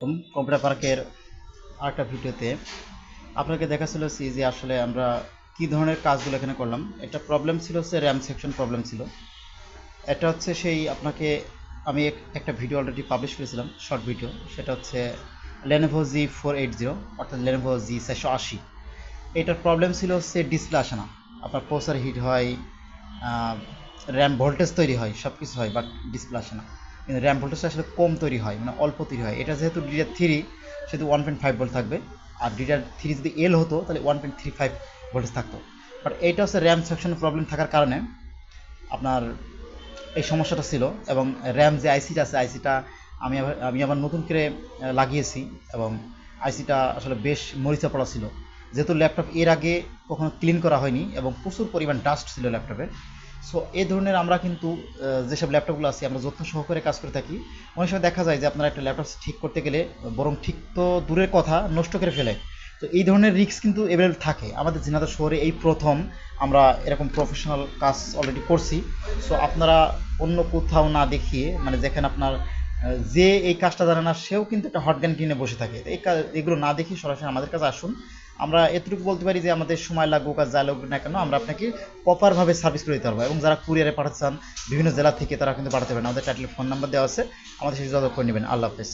Computer পার্কের আরেকটা ভিডিওতে আপনাকে দেখাচ্ছিল যে আসলে আমরা কি ধরনের কাজগুলো এখানে করলাম। একটা প্রবলেম ছিল, হচ্ছে র্যাম সেকশন প্রবলেম ছিল। এটা হচ্ছে সেই আপনাকে আমি একটা ভিডিও অলরেডি পাবলিশ করেছিলাম, শর্ট ভিডিও। সেটা হচ্ছে Lenovo G480, অর্থাৎ Lenovo G480। এটার প্রবলেম ছিল হচ্ছে ডিসপ্লে আসে না, আপনার প্রসেসর হিট হয়, র্যাম ভোল্টেজ তৈরি হয়, সব কিছু হয়, বাট ডিসপ্লে আসে না। কিন্তু র্যাম ভোল্টেজটা আসলে কম তৈরি হয়, মানে অল্প তৈরি হয়। এটা যেহেতু DDR3, সেহেতু 1.5 ভোল্ট থাকবে। আর DDR3 যদি এল হতো তাহলে 1.35 ভোল্টেজ থাকতো। বাট এইটা হচ্ছে র্যাম সেকশনের প্রবলেম থাকার কারণে আপনার এই সমস্যাটা ছিল। এবং র্যাম যে আইসিটা আছে, আইসিটা আমি আবার নতুন করে লাগিয়েছি। এবং আইসিটা আসলে বেশ মরিচা পড়া ছিল, যেহেতু ল্যাপটপ এর আগে কখনো ক্লিন করা হয়নি এবং প্রচুর পরিমাণ ডাস্ট ছিল ল্যাপটপে। সো এই ধরনের আমরা কিন্তু যেসব ল্যাপটপগুলো আছে আমরা যত্ন সহকারে কাজ করে থাকি। অনেক সময় দেখা যায় যে আপনারা একটা ল্যাপটপ ঠিক করতে গেলে বরং ঠিক তো দূরের কথা, নষ্ট করে ফেলে। তো এই ধরনের রিস্ক কিন্তু অ্যাভেলেবল থাকে। আমাদের ঝিনাইদহ শহরে এই প্রথম আমরা এরকম প্রফেশনাল কাজ অলরেডি করছি। সো আপনারা অন্য কোথাও না দেখিয়ে, মানে যেখানে আপনার যে এই কাজটা জানে না সেও কিন্তু একটা হট গান কিনে বসে থাকে, তো এই কাজ এগুলো না দেখিয়ে সরাসরি আমাদের কাছে আসুন। আমরা এতটুকু বলতে পারি যে আমাদের সময় লাগুক আর যা লাগুক না কেন, আমরা আপনাকে প্রপারভাবে সার্ভিস করে দিতে পারবো। এবং যারা কুরিয়ারে পাঠাতে চান বিভিন্ন জেলা থেকে, তারা কিন্তু পাঠাতে পারেন। আমাদের টাইটেল ফোন নাম্বার দেওয়া আছে, আমাদের সাথে যোগাযোগ করে নেবেন। আল্লাহ হাফেজ।